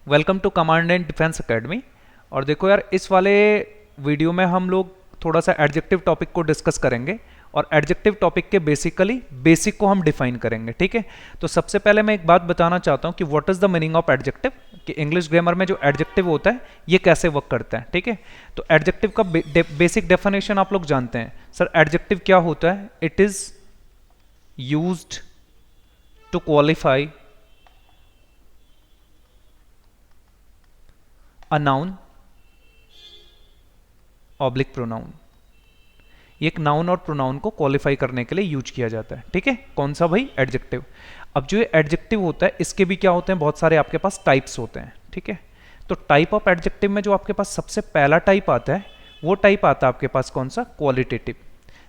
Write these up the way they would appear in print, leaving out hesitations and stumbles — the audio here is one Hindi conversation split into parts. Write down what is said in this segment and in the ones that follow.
Welcome to command and defence academy. और देखो यार, इस वाले वीडियो में हम लोग थोड़ा सा एडजेक्टिव टॉपिक को डिस्कस करेंगे और एडजेक्टिव टॉपिक के बेसिक को हम डिफाइन करेंगे। ठीक है, तो सबसे पहले मैं एक बात बताना चाहता हूँ कि what is the meaning of adjective, कि इंग्लिश ग्रामर में जो एडजेक्टिव होता है ये कैसे वर्क करता है। ठीक है, तो एडजेक्टिव का बेसिक डेफिनेशन आप लोग जानते हैं। सर एडजेक्टिव क्या होता है? It is used to qualify a noun oblique pronoun. ये एक नाउन और प्रोनाउन को क्वालिफाई करने के लिए यूज किया जाता है। ठीक है, कौन सा भाई? एडजेक्टिव। अब जो ये एडजेक्टिव होता है इसके भी क्या होते हैं, बहुत सारे आपके पास टाइप्स होते हैं। ठीक है, तो टाइप ऑफ एडजेक्टिव में जो आपके पास सबसे पहला टाइप आता है वो टाइप आता है आपके पास कौन सा? क्वालिटेटिव।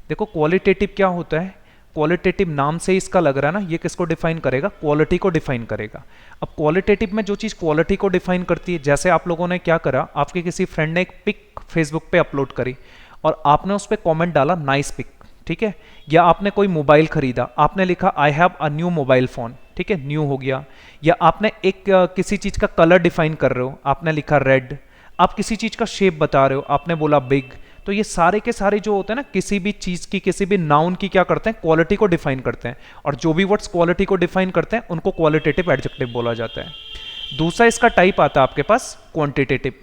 देखो क्वालिटेटिव क्या होता है? क्वालिटेटिव नाम से इसका लग रहा है ना, ये किसको डिफाइन करेगा? क्वालिटी को डिफाइन करेगा। अब क्वालिटेटिव में जो चीज़ क्वालिटी को डिफाइन करती है, जैसे आप लोगों ने क्या करा, आपके किसी फ्रेंड ने एक पिक फेसबुक पे अपलोड करी और आपने उस पर कॉमेंट डाला नाइस पिक। ठीक है, या आपने कोई मोबाइल खरीदा, आपने लिखा I have a new mobile phone. ठीक है, न्यू हो गया। या आपने एक किसी चीज़ का कलर डिफाइन कर रहे हो, आपने लिखा रेड। आप किसी चीज़ का शेप बता रहे हो, आपने बोला बिग। तो ये सारे के सारे जो होते हैं ना, किसी भी चीज़ की, किसी भी नाउन की क्या करते हैं? क्वालिटी को डिफाइन करते हैं। और जो भी वर्ड्स क्वालिटी को डिफाइन करते हैं उनको क्वालिटेटिव एडजेक्टिव बोला जाता है। दूसरा इसका टाइप आता है आपके पास क्वांटिटेटिव।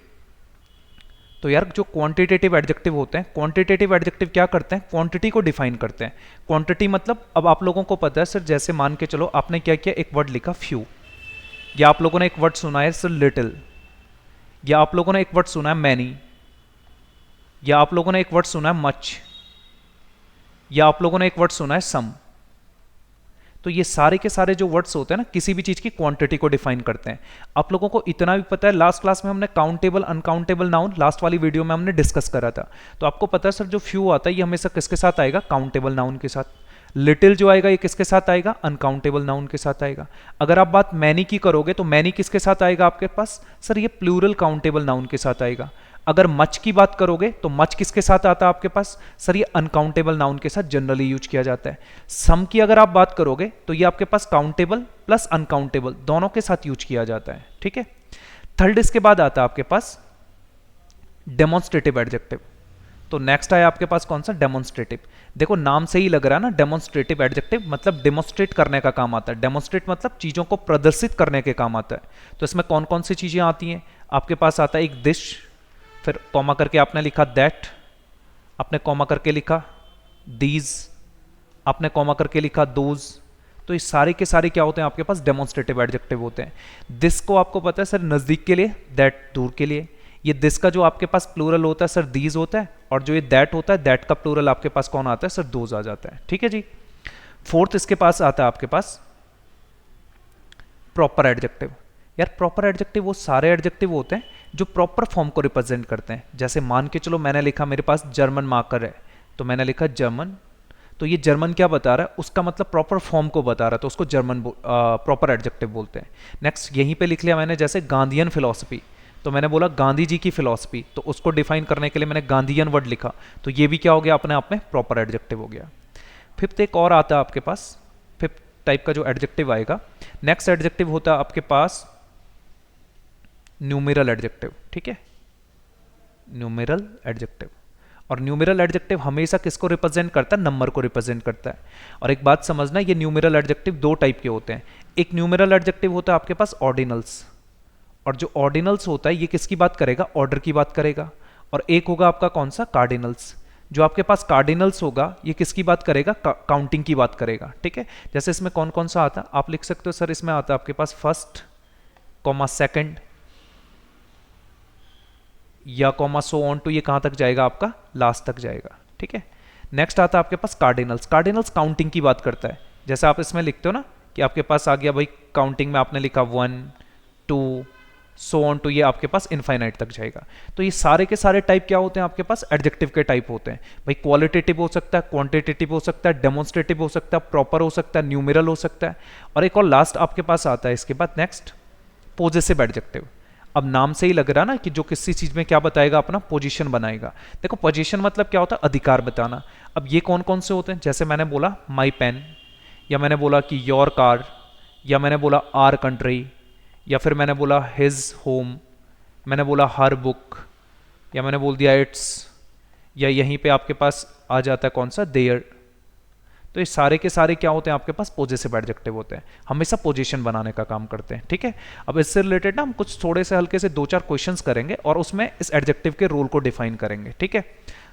तो यार जो क्वांटिटेटिव एडजेक्टिव होते हैं, क्वांटिटेटिव एडजेक्टिव क्या करते हैं? क्वांटिटी को डिफाइन करते हैं। क्वांटिटी मतलब, अब आप लोगों को पता है सर, जैसे मान के चलो आपने क्या किया, एक वर्ड लिखा फ्यू, या आप लोगों ने एक वर्ड सुना है सर लिटिल, या आप लोगों ने एक वर्ड सुना है मैनी, या आप लोगों ने एक वर्ड सुना है मच, या आप लोगों ने एक वर्ड सुना है सम। तो ये सारे के सारे जो वर्ड्स होते हैं ना, किसी भी चीज की क्वांटिटी को डिफाइन करते हैं। आप लोगों को इतना भी पता है, लास्ट क्लास में हमने काउंटेबल अनकाउंटेबल नाउन, लास्ट वाली वीडियो में हमने डिस्कस करा था। तो आपको पता है सर, जो फ्यू आता है ये हमेशा किसके साथ आएगा? काउंटेबल नाउन के साथ। लिटिल जो आएगा ये किसके साथ आएगा? अनकाउंटेबल नाउन के साथ आएगा। अगर आप बात मैनी की करोगे तो मैनी किसके साथ आएगा आपके पास? सर ये प्लूरल काउंटेबल नाउन के साथ आएगा। अगर मच की बात करोगे तो मच किसके साथ आता है आपके पास? सर ये अनकाउंटेबल नाउन के साथ जनरली यूज किया जाता है। सम की अगर आप बात करोगे तो ये आपके पास काउंटेबल प्लस अनकाउंटेबल दोनों के साथ यूज किया जाता है। ठीक है, थर्ड इसके बाद आता है आपके पास डेमोन्स्ट्रेटिव एडजेक्टिव। तो नेक्स्ट आया आपके पास कौन सा? डेमोन्स्ट्रेटिव। देखो नाम से ही लग रहा है ना, डेमोन्स्ट्रेटिव एडजेक्टिव मतलब डेमोन्स्ट्रेट करने का काम आता है। डेमोन्स्ट्रेट मतलब चीजों को प्रदर्शित करने के काम आता है। तो इसमें कौन कौन सी चीजें आती हैं? आपके पास आता है एक डिश, फिर कॉमा करके आपने लिखा दैट, आपने कॉमा करके लिखा दीज, आपने कॉमा करके लिखा दोज। तो ये सारे के सारे क्या होते हैं आपके पास? डेमोन्स्ट्रेटिव एडजेक्टिव होते हैं। दिस को आपको पता है सर नजदीक के लिए, दैट दूर के लिए। ये दिस का जो आपके पास प्लूरल होता है सर दीज होता है, और जो ये दैट होता है, दैट का प्लूरल आपके पास कौन आता है? सर दोज आ जाता है। ठीक है जी। फोर्थ इसके पास आता है आपके पास प्रॉपर एडजेक्टिव। यार प्रॉपर एडजेक्टिव वो सारे एडजेक्टिव होते हैं जो प्रॉपर फॉर्म को रिप्रेजेंट करते हैं। जैसे मान के चलो मैंने लिखा मेरे पास जर्मन मार्कर है, तो मैंने लिखा जर्मन। तो ये जर्मन क्या बता रहा है? उसका मतलब प्रॉपर फॉर्म को बता रहा है, तो उसको जर्मन प्रॉपर एडजेक्टिव बोलते हैं। नेक्स्ट यहीं पे लिख लिया मैंने, जैसे गांधीयन फिलॉसफी, तो मैंने बोला गांधी जी की फिलॉसफी, तो उसको डिफाइन करने के लिए मैंने गांधीयन वर्ड लिखा, तो ये भी क्या हो गया अपने आप में? प्रॉपर एडजेक्टिव हो गया। फिफ्थ एक और आता है आपके पास, फिफ्थ टाइप का जो एडजेक्टिव आएगा, नेक्स्ट एडजेक्टिव होता है आपके पास न्यूमेरल एडजेक्टिव। ठीक है, न्यूमेरल एडजेक्टिव। और न्यूमेरल एडजेक्टिव हमेशा किसको रिप्रेजेंट करता है? नंबर को रिप्रेजेंट करता है। और एक बात समझना, ये न्यूमेरल एडजेक्टिव दो टाइप के होते हैं। एक न्यूमेरल एडजेक्टिव होता है आपके पास ऑर्डिनल्स, और जो ऑर्डिनल्स होता है ये किसकी बात करेगा? ऑर्डर की बात करेगा। और एक होगा आपका कौन सा? कार्डिनल्स। जो आपके पास कार्डिनल्स होगा ये किसकी बात करेगा? काउंटिंग की बात करेगा। ठीक है, जैसे इसमें कौन कौन सा आता है आप लिख सकते हो सर। इसमें आता है आपके पास फर्स्ट, कॉमा सेकंड, या कॉमा सो ऑन टू, ये कहां तक जाएगा आपका? लास्ट तक जाएगा। ठीक है, नेक्स्ट आता है आपके पास कार्डिनल्स। कार्डिनल्स काउंटिंग की बात करता है। जैसे आप इसमें लिखते हो ना कि आपके पास आ गया भाई काउंटिंग में आपने लिखा 1 2 सो ऑन टू, ये आपके पास इनफाइनाइट तक जाएगा। तो ये सारे के सारे टाइप क्या होते हैं आपके पास? एडजेक्टिव के टाइप होते हैं भाई। क्वालिटेटिव हो सकता है, क्वांटिटेटिव हो सकता है, डेमोन्स्ट्रेटिव हो सकता है, प्रॉपर हो सकता है, न्यूमेरल हो सकता है। और एक और लास्ट आपके पास आता है इसके बाद नेक्स्ट पॉजेसिव एडजेक्टिव। अब नाम से ही लग रहा है ना कि जो किसी चीज में क्या बताएगा? अपना पोजीशन बनाएगा। देखो पोजीशन मतलब क्या होता है? अधिकार बताना। अब ये कौन कौन से होते हैं? जैसे मैंने बोला माई पेन, या मैंने बोला कि योर कार, या मैंने बोला आर कंट्री, या फिर मैंने बोला हिज होम, मैंने बोला हर बुक, या मैंने बोल दिया इट्स, या यहीं पे आपके पास आ जाता है कौन सा, देयर। तो ये सारे के सारे क्या होते हैं आपके पास, पॉजेसिव एडजेक्टिव होते हैं, हमेशा पोजीशन बनाने का काम करते हैं, ठीक है। अब इससे रिलेटेड ना हम कुछ थोड़े से हल्के से 2-4 क्वेश्चंस करेंगे और उसमें इस एडजेक्टिव के रोल को डिफाइन करेंगे, ठीक है।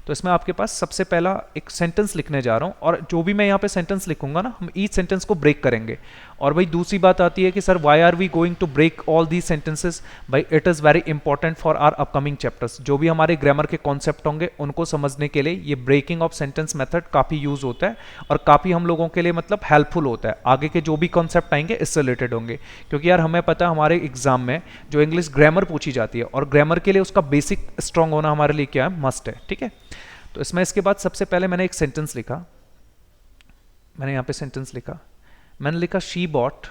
तो इसमें आपके पास सबसे पहला एक सेंटेंस लिखने जा रहा हूं, और जो भी मैं यहाँ पे सेंटेंस लिखूंगा ना, हम ईच सेंटेंस को ब्रेक करेंगे। और भाई दूसरी बात आती है कि sir why are we going to break all these sentences, भाई it is very important for our upcoming chapters. जो भी हमारे ग्रामर के कॉन्सेप्ट होंगे उनको समझने के लिए ये ब्रेकिंग ऑफ सेंटेंस मेथड काफ़ी यूज होता है, और काफ़ी हम लोगों के लिए मतलब हेल्पफुल होता है। आगे के जो भी कॉन्सेप्ट आएंगे इससे रिलेटेड होंगे, क्योंकि यार हमें पता है हमारे एग्जाम में जो इंग्लिश ग्रामर पूछी जाती है, और ग्रामर के लिए उसका बेसिक स्ट्रांग होना हमारे लिए क्या है, मस्ट है, ठीक है। तो इसमें इसके बाद सबसे पहले मैंने एक सेंटेंस लिखा, मैंने यहां पे सेंटेंस लिखा, मैंने लिखा शी बॉट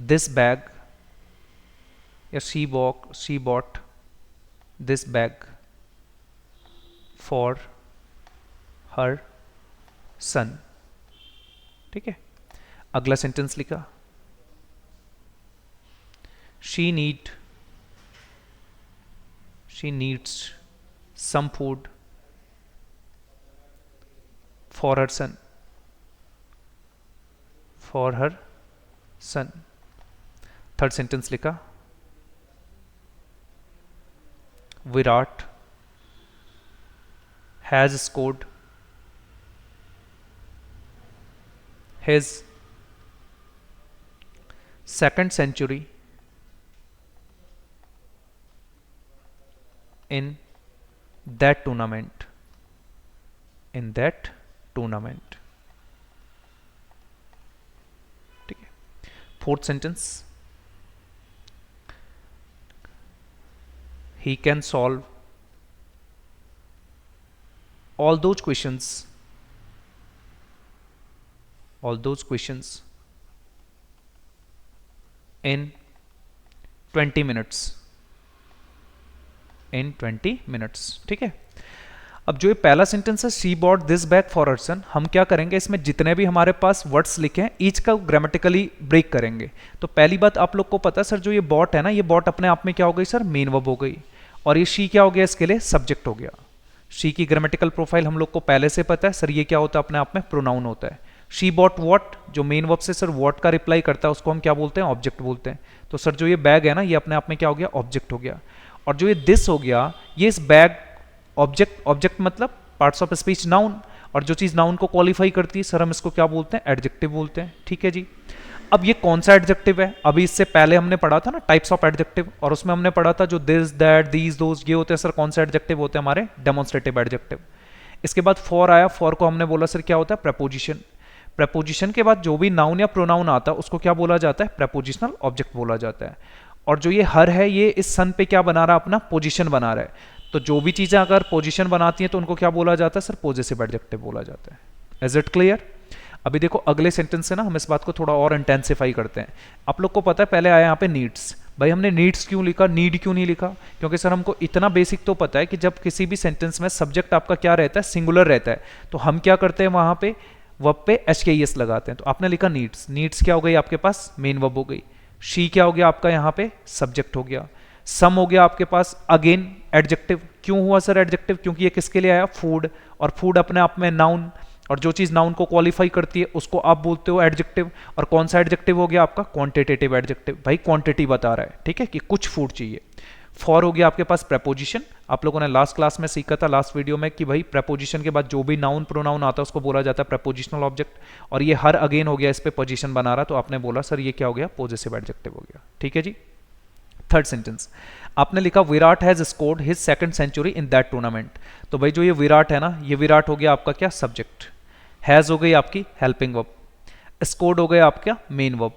दिस बैग, या she bought this bag for her son, ठीक है। अगला सेंटेंस लिखा she needs some food for her son, third sentence लिखा Virat has scored his second century in that tournament, ठीक है। Fourth sentence he can solve all those questions in 20 minutes, ठीक है। अब जो ये पहला सेंटेंस है she bought this bag for her son, हम क्या करेंगे इसमें जितने भी हमारे पास वर्ड्स लिखे हैं ईच का ग्रामेटिकली ब्रेक करेंगे। तो पहली बात आप लोग को पता है सर, जो ये बॉट है ना, ये बॉट अपने आप में क्या हो गई सर, मेन वर्ब हो गई, और ये शी क्या हो गया, इसके लिए सब्जेक्ट हो गया। शी की ग्रामेटिकल प्रोफाइल हम लोग को पहले से पता है सर, ये क्या होता है अपने आप में, प्रोनाउन होता है। शी बॉट वॉट, जो मेन वर्ब से सर वॉट का रिप्लाई करता है उसको हम क्या बोलते हैं, ऑब्जेक्ट बोलते हैं। तो सर जो ये बैग है ना, ये अपने आप में क्या हो गया, ऑब्जेक्ट हो गया। और जो ये दिस हो गया, ये इस बैग ऑब्जेक्ट मतलब पार्ट्स ऑफ स्पीच नाउन, और जो चीज नाउन को क्वालिफाई करती है सर हम इसको क्या बोलते हैं, एडजेक्टिव बोलते हैं, ठीक है जी। अब ये कौन सा एडजेक्टिव है, अभी इससे पहले हमने पढ़ा था ना टाइप्स ऑफ एडजेक्टिव, और उसमें हमने पढ़ा था जो दिस दैट दीज दोज ये होते हैं सर, कौन सा एडजेक्टिव होते हैं हमारे, डेमोन्स्ट्रेटिव एडजेक्टिव। इसके बाद फॉर आया, फॉर को हमने बोला सर क्या होता है, प्रेपोजिशन। प्रेपोजिशन के बाद जो भी नाउन या प्रोनाउन आता है उसको क्या बोला जाता है, प्रेपोजिशनल ऑब्जेक्ट बोला जाता है। और जो ये हर है, ये इस सन पे क्या बना रहा है, अपना पोजीशन बना रहा है। तो जो भी चीजें अगर पोजीशन बनाती हैं तो उनको क्या बोला जाता है सर, पॉजेसिव एडजेक्टिव बोला जाता है। Is it clear? अभी देखो अगले सेंटेंस से ना हम इस बात को थोड़ा और इंटेंसिफाई करते हैं। आप लोग को पता है पहले आया यहाँ पे नीड्स, भाई हमने नीड्स क्यों लिखा, नीड क्यों नहीं लिखा, क्योंकि सर हमको इतना बेसिक तो पता है कि जब किसी भी सेंटेंस में सब्जेक्ट आपका क्या रहता है, सिंगुलर रहता है, तो हम क्या करते हैं वहां पे वर्ब पे HKES लगाते हैं। तो आपने लिखा नीड्स, नीड्स क्या हो गई आपके पास, मेन वर्ब हो गई। शी क्या हो गया आपका यहाँ पे, सब्जेक्ट हो गया। सम हो गया आपके पास अगेन एडजेक्टिव। क्यों हुआ सर एडजेक्टिव, क्योंकि ये किसके लिए आया, फूड, और फूड अपने आप में नाउन, और जो चीज नाउन को क्वालिफाई करती है उसको आप बोलते हो एडजेक्टिव। और कौन सा एडजेक्टिव हो गया आपका, क्वांटिटेटिव एडजेक्टिव, भाई क्वांटिटी बता रहा है, ठीक है, कि कुछ फूड चाहिए। फॉर हो गया आपके पास प्रेपोजिशन, आप लोगों ने लास्ट क्लास में सीखा था, लास्ट वीडियो में, कि भाई प्रेपोजिशन के बाद जो भी नाउन प्रोनाउन आता है उसको बोला जाता है प्रेपोजिशनल ऑब्जेक्ट। और ये हर अगेन हो गया, इस पे पोजीशन बना रहा, तो आपने बोला सर ये क्या हो गया, पॉजेसिव एडजेक्टिव हो गया, ठीक है जी। थर्ड सेंटेंस आपने लिखा Virat has scored his second century in that tournament. तो भाई जो ये विराट है ना, ये विराट हो गया आपका क्या, सब्जेक्ट। हैज हो गई आपकी हेल्पिंग वर्ब, स्कोर्ड हो गया आपका मेन वर्ब,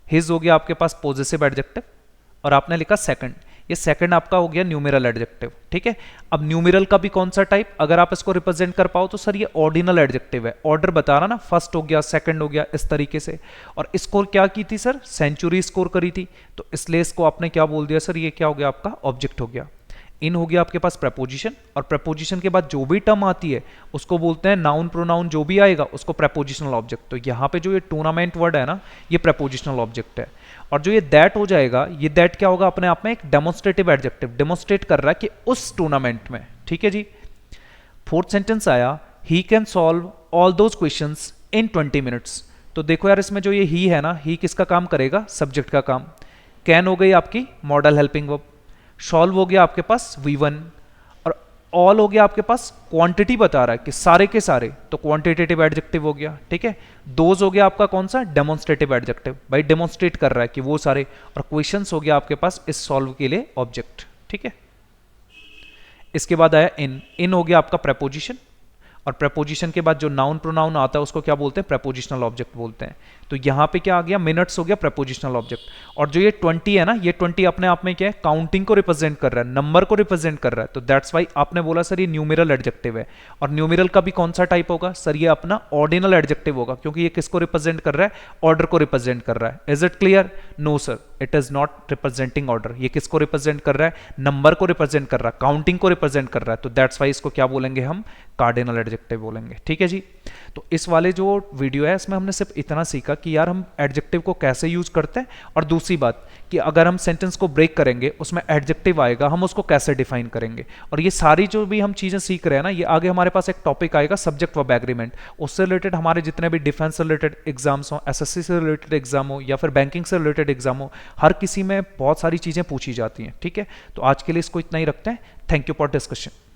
हिज हो गया आपके पास पॉजेसिव एडजेक्टिव, और आपने लिखा सेकंड, ये सेकंड आपका हो गया न्यूमेरल एडजेक्टिव, ठीक है। अब न्यूमेरल का भी कौन सा टाइप, अगर आप इसको रिप्रेजेंट कर पाओ तो सर ये ऑर्डिनल एडजेक्टिव है, ऑर्डर बता रहा ना, फर्स्ट हो गया, सेकंड हो गया, इस तरीके से। और स्कोर क्या की थी सर, सेंचुरी स्कोर करी थी, तो इसलिए इसको आपने क्या बोल दिया सर, ये क्या हो गया आपका ऑब्जेक्ट हो गया। इन हो गया आपके पास preposition, और preposition के बाद जो भी टर्म आती है उसको बोलते हैं नाउन प्रोनाउन, जो भी आएगा उसको prepositional ऑब्जेक्ट। तो यहाँ पे जो ये टूर्नामेंट वर्ड है ना, ये prepositional ऑब्जेक्ट है। और जो ये दैट हो जाएगा, ये दैट क्या होगा अपने आप में, एक डेमोस्ट्रेटिव एडजेक्टिव, डेमोस्ट्रेट कर रहा है कि उस टूर्नामेंट में। ठीक है जी। फोर्थ सेंटेंस आया, he can solve all those questions in 20 minutes. तो देखो यार, इसमें जो ये ही है ना, ही किसका काम करेगा, सब्जेक्ट का काम। कैन हो गई आपकी मॉडल हेल्पिंग वर्ब, सॉल्व हो गया आपके पास V1, और ऑल हो गया आपके पास क्वांटिटी बता रहा है कि सारे के सारे, तो क्वांटिटेटिव एडजेक्टिव हो गया। ठीक है। दोज हो गया आपका कौन सा, डेमोन्स्ट्रेटिव एडजेक्टिव, भाई डेमोन्स्ट्रेट कर रहा है कि वो सारे। और क्वेश्चंस हो गया आपके पास इस सॉल्व के लिए ऑब्जेक्ट। ठीक है। इसके बाद आया इन, इन हो गया आपका प्रेपोजिशन, और प्रेपोजिशन के बाद जो नाउन प्रोनाउन आता है उसको क्या बोलते हैं, प्रेपोजिशनल ऑब्जेक्ट बोलते हैं। तो यहाँ पे क्या आ गया, मिनट्स हो गया प्रेपोजिशनल ऑब्जेक्ट। और जो ये 20 है ना, ये 20 अपने आप में क्या है, काउंटिंग को रिप्रेजेंट कर रहा है, नंबर को रिप्रेजेंट कर रहा है। तो दैट्स वाई आपने बोला सर ये न्यूमेरल एडजेक्टिव है। और न्यूमेरल का भी कौन सा टाइप होगा सर, ये अपना ऑर्डिनल एडजेक्टिव होगा, क्योंकि ये किसको रिप्रेजेंट कर रहा है, ऑर्डर को रिप्रेजेंट कर रहा है। Is it clear? No sir, it is not representing order. ये किसको रिप्रेजेंट कर रहा है, नंबर को रिप्रेजेंट कर रहा है, काउंटिंग को रिप्रेजेंट कर रहा है। तो दैट्स वाई इसको क्या बोलेंगे हम, कार्डिनल एडजेक्टिव बोलेंगे। ठीक है जी। तो इस वाले जो वीडियो है इसमें हमने सिर्फ इतना सीखा कि यार हम एडजेक्टिव को कैसे यूज करते हैं, और दूसरी बात कि अगर हम सेंटेंस को ब्रेक करेंगे उसमें एडजेक्टिव आएगा, हम उसको कैसे डिफाइन करेंगे। और ये सारी जो भी हम चीजें सीख रहे हैं ना, ये आगे हमारे पास एक टॉपिक आएगा सब्जेक्ट वर्ब एग्रीमेंट। उससे रिलेटेड हमारे जितने भी डिफेंस से रिलेटेड एग्जाम्स हो, एसएससी से रिलेटेड एग्जाम हो, या फिर बैंकिंग से रिलेटेड एग्जाम हो, हर किसी में बहुत सारी चीजें पूछी जाती हैं। ठीक है। तो आज के लिए इसको इतना ही रखते हैं। Thank you for discussion.